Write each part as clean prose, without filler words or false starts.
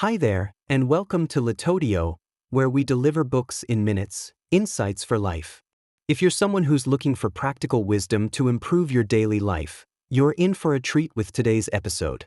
Hi there, and welcome to Latodio, where we deliver books in minutes, insights for life. If you're someone who's looking for practical wisdom to improve your daily life, you're in for a treat with today's episode.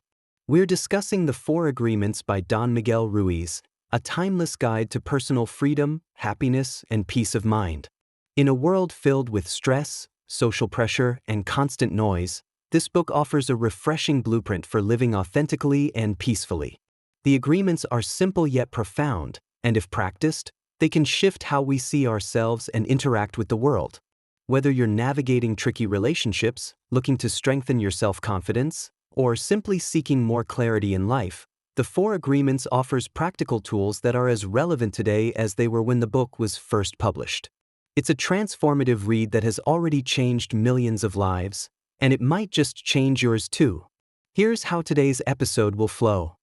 We're discussing The Four Agreements by Don Miguel Ruiz, a timeless guide to personal freedom, happiness, and peace of mind. In a world filled with stress, social pressure, and constant noise, this book offers a refreshing blueprint for living authentically and peacefully. The agreements are simple yet profound, and if practiced, they can shift how we see ourselves and interact with the world. Whether you're navigating tricky relationships, looking to strengthen your self-confidence, or simply seeking more clarity in life, The Four Agreements offers practical tools that are as relevant today as they were when the book was first published. It's a transformative read that has already changed millions of lives, and it might just change yours too. Here's how today's episode will flow.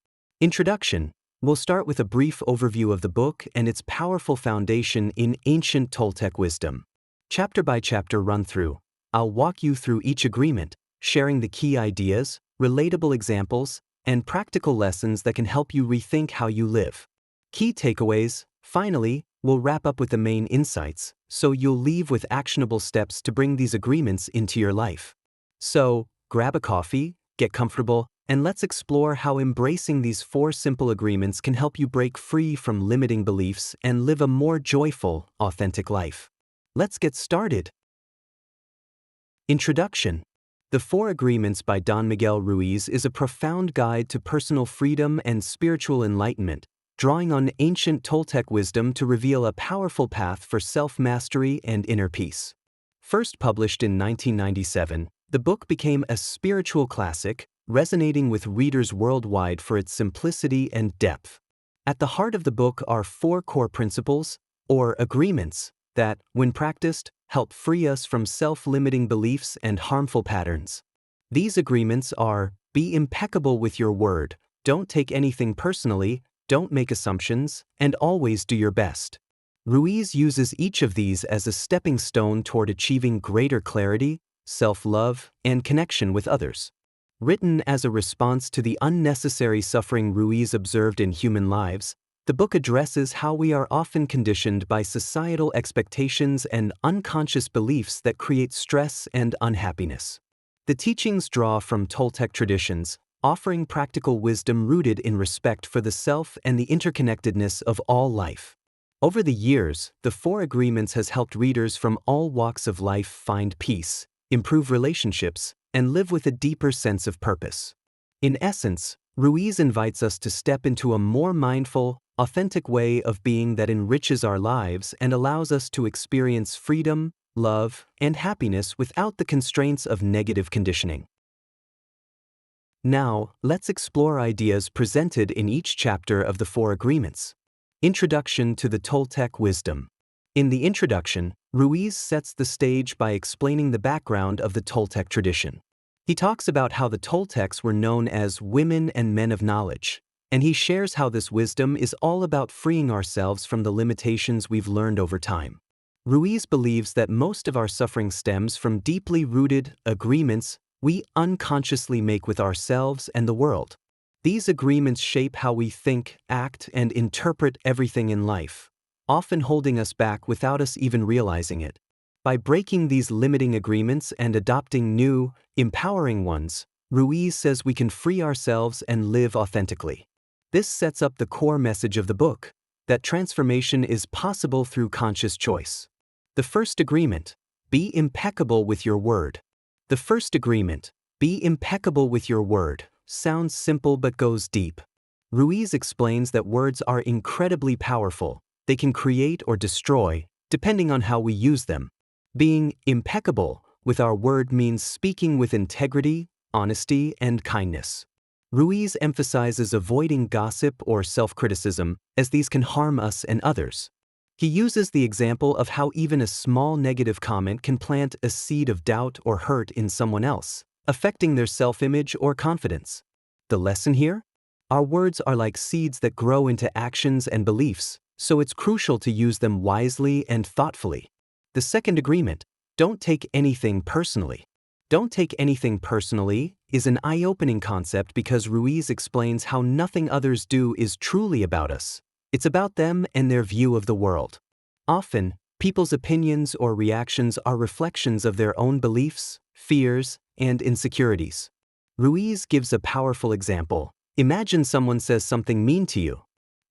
Introduction. We'll start with a brief overview of the book and its powerful foundation in ancient Toltec wisdom. Chapter by chapter run-through, I'll walk you through each agreement, sharing the key ideas, relatable examples, and practical lessons that can help you rethink how you live. Key takeaways. Finally, we'll wrap up with the main insights, so you'll leave with actionable steps to bring these agreements into your life. So, grab a coffee, get comfortable, and let's explore how embracing these four simple agreements can help you break free from limiting beliefs and live a more joyful, authentic life. Let's get started. Introduction. The Four Agreements by Don Miguel Ruiz is a profound guide to personal freedom and spiritual enlightenment, drawing on ancient Toltec wisdom to reveal a powerful path for self-mastery and inner peace. First published in 1997, the book became a spiritual classic, resonating with readers worldwide for its simplicity and depth. At the heart of the book are four core principles, or agreements, that, when practiced, help free us from self-limiting beliefs and harmful patterns. These agreements are: be impeccable with your word, don't take anything personally, don't make assumptions, and always do your best. Ruiz uses each of these as a stepping stone toward achieving greater clarity, self-love, and connection with others. Written as a response to the unnecessary suffering Ruiz observed in human lives, the book addresses how we are often conditioned by societal expectations and unconscious beliefs that create stress and unhappiness. The teachings draw from Toltec traditions, offering practical wisdom rooted in respect for the self and the interconnectedness of all life. Over the years, The Four Agreements has helped readers from all walks of life find peace, improve relationships, and live with a deeper sense of purpose. In essence, Ruiz invites us to step into a more mindful, authentic way of being that enriches our lives and allows us to experience freedom, love, and happiness without the constraints of negative conditioning. Now, let's explore ideas presented in each chapter of The Four Agreements. Introduction to the Toltec wisdom. In the introduction, Ruiz sets the stage by explaining the background of the Toltec tradition. He talks about how the Toltecs were known as women and men of knowledge, and he shares how this wisdom is all about freeing ourselves from the limitations we've learned over time. Ruiz believes that most of our suffering stems from deeply rooted agreements we unconsciously make with ourselves and the world. These agreements shape how we think, act, and interpret everything in life, often holding us back without us even realizing it. By breaking these limiting agreements and adopting new, empowering ones, Ruiz says we can free ourselves and live authentically. This sets up the core message of the book, that transformation is possible through conscious choice. The first agreement: be impeccable with your word. The first agreement, be impeccable with your word, sounds simple but goes deep. Ruiz explains that words are incredibly powerful. They can create or destroy, depending on how we use them. Being impeccable with our word means speaking with integrity, honesty, and kindness. Ruiz emphasizes avoiding gossip or self-criticism, as these can harm us and others. He uses the example of how even a small negative comment can plant a seed of doubt or hurt in someone else, affecting their self-image or confidence. The lesson here? Our words are like seeds that grow into actions and beliefs, so it's crucial to use them wisely and thoughtfully. The second agreement: don't take anything personally. Don't take anything personally is an eye-opening concept because Ruiz explains how nothing others do is truly about us. It's about them and their view of the world. Often, people's opinions or reactions are reflections of their own beliefs, fears, and insecurities. Ruiz gives a powerful example. Imagine someone says something mean to you.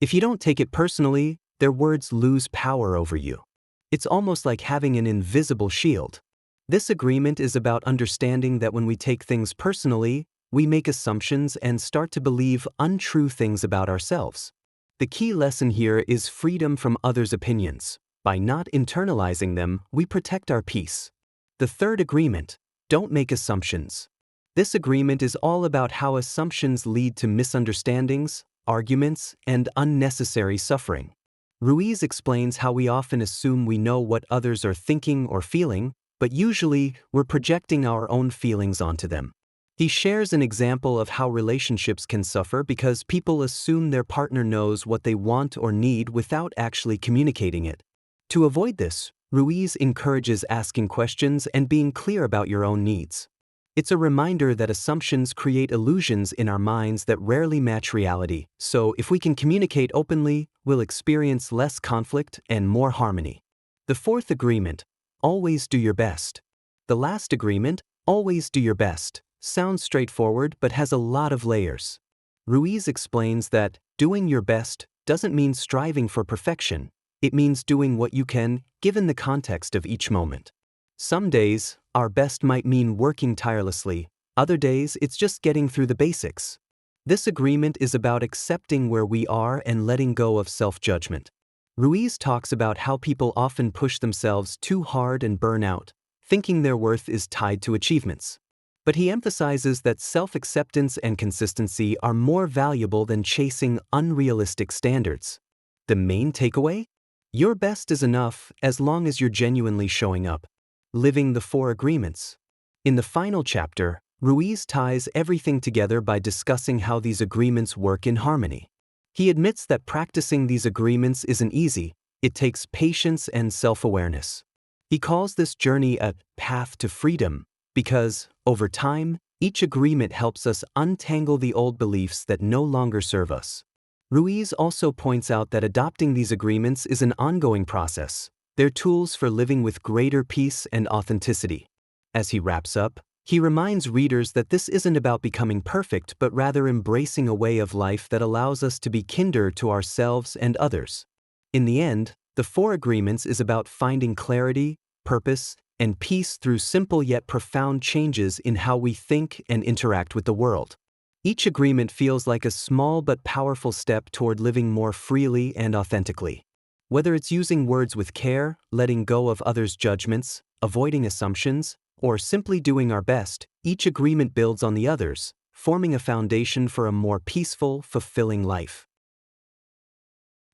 If you don't take it personally, their words lose power over you. It's almost like having an invisible shield. This agreement is about understanding that when we take things personally, we make assumptions and start to believe untrue things about ourselves. The key lesson here is freedom from others' opinions. By not internalizing them, we protect our peace. The third agreement: don't make assumptions. This agreement is all about how assumptions lead to misunderstandings, arguments, and unnecessary suffering. Ruiz explains how we often assume we know what others are thinking or feeling, but usually we're projecting our own feelings onto them. He shares an example of how relationships can suffer because people assume their partner knows what they want or need without actually communicating it. To avoid this, Ruiz encourages asking questions and being clear about your own needs. It's a reminder that assumptions create illusions in our minds that rarely match reality, so if we can communicate openly, we'll experience less conflict and more harmony. The fourth agreement: always do your best. The last agreement, always do your best, sounds straightforward but has a lot of layers. Ruiz explains that doing your best doesn't mean striving for perfection. It means doing what you can, given the context of each moment. Some days, our best might mean working tirelessly. Other days, it's just getting through the basics. This agreement is about accepting where we are and letting go of self-judgment. Ruiz talks about how people often push themselves too hard and burn out, thinking their worth is tied to achievements. But he emphasizes that self-acceptance and consistency are more valuable than chasing unrealistic standards. The main takeaway? Your best is enough as long as you're genuinely showing up. Living the four agreements. In the final chapter, Ruiz ties everything together by discussing how these agreements work in harmony. He admits that practicing these agreements isn't easy. It takes patience and self-awareness. He calls this journey a path to freedom because, over time, each agreement helps us untangle the old beliefs that no longer serve us. Ruiz also points out that adopting these agreements is an ongoing process. They're tools for living with greater peace and authenticity. As he wraps up, he reminds readers that this isn't about becoming perfect but rather embracing a way of life that allows us to be kinder to ourselves and others. In the end, the four agreements is about finding clarity, purpose, and peace through simple yet profound changes in how we think and interact with the world. Each agreement feels like a small but powerful step toward living more freely and authentically. Whether it's using words with care, letting go of others' judgments, avoiding assumptions, or simply doing our best, each agreement builds on the others, forming a foundation for a more peaceful, fulfilling life.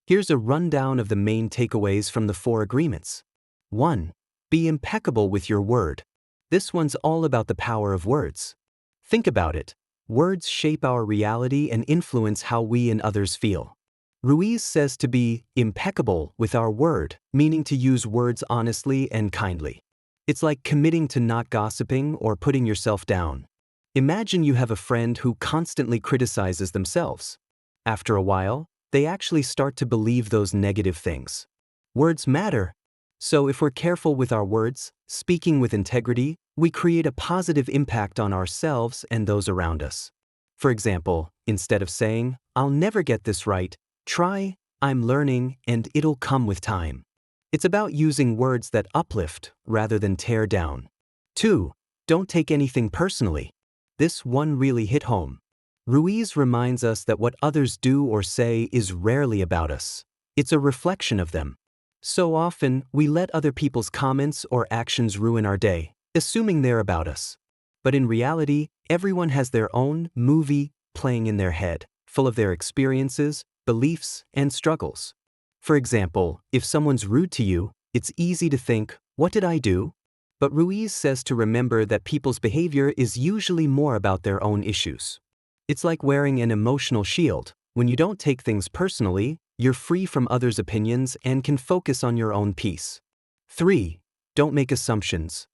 Here's a rundown of the main takeaways from the four agreements. 1. Be impeccable with your word. This one's all about the power of words. Think about it. Words shape our reality and influence how we and others feel. Ruiz says to be impeccable with our word, meaning to use words honestly and kindly. It's like committing to not gossiping or putting yourself down. Imagine you have a friend who constantly criticizes themselves. After a while, they actually start to believe those negative things. Words matter. So if we're careful with our words, speaking with integrity, we create a positive impact on ourselves and those around us. For example, instead of saying, "I'll never get this right," try, "I'm learning and it'll come with time." It's about using words that uplift rather than tear down. 2. Don't take anything personally. This one really hit home. Ruiz reminds us that what others do or say is rarely about us. It's a reflection of them. So often, we let other people's comments or actions ruin our day, assuming they're about us. But in reality, everyone has their own movie playing in their head, full of their experiences, beliefs, and struggles. For example, if someone's rude to you, it's easy to think, "What did I do?" But Ruiz says to remember that people's behavior is usually more about their own issues. It's like wearing an emotional shield. When you don't take things personally, you're free from others' opinions and can focus on your own peace. 3. Don't make assumptions.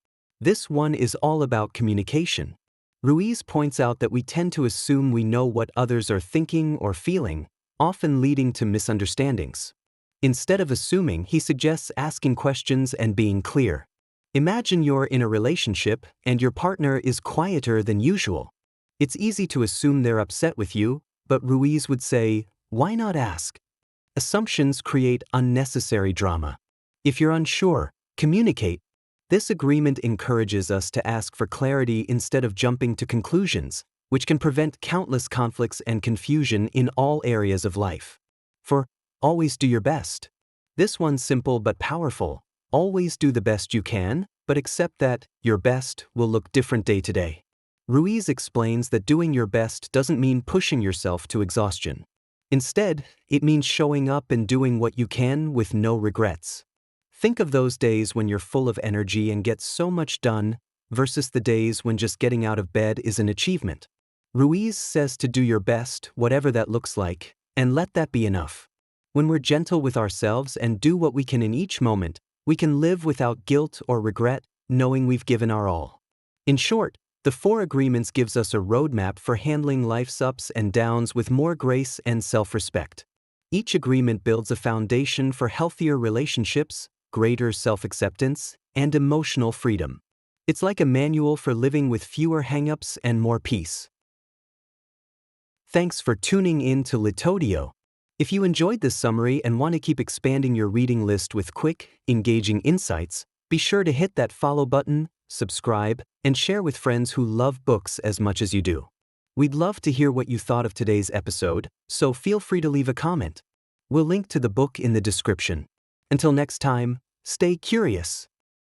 This one is all about communication. Ruiz points out that we tend to assume we know what others are thinking or feeling, often leading to misunderstandings. Instead of assuming, he suggests asking questions and being clear. Imagine you're in a relationship and your partner is quieter than usual. It's easy to assume they're upset with you, but Ruiz would say, why not ask? Assumptions create unnecessary drama. If you're unsure, communicate. This agreement encourages us to ask for clarity instead of jumping to conclusions, which can prevent countless conflicts and confusion in all areas of life. For always do your best. This one's simple but powerful. Always do the best you can, but accept that your best will look different day to day. Ruiz explains that doing your best doesn't mean pushing yourself to exhaustion. Instead, it means showing up and doing what you can with no regrets. Think of those days when you're full of energy and get so much done versus the days when just getting out of bed is an achievement. Ruiz says to do your best, whatever that looks like, and let that be enough. When we're gentle with ourselves and do what we can in each moment, we can live without guilt or regret, knowing we've given our all. In short, the 4 Agreements gives us a roadmap for handling life's ups and downs with more grace and self-respect. Each agreement builds a foundation for healthier relationships, greater self-acceptance, and emotional freedom. It's like a manual for living with fewer hang-ups and more peace. Thanks for tuning in to Litodio. If you enjoyed this summary and want to keep expanding your reading list with quick, engaging insights, be sure to hit that follow button, subscribe, and share with friends who love books as much as you do. We'd love to hear what you thought of today's episode, so feel free to leave a comment. We'll link to the book in the description. Until next time, stay curious.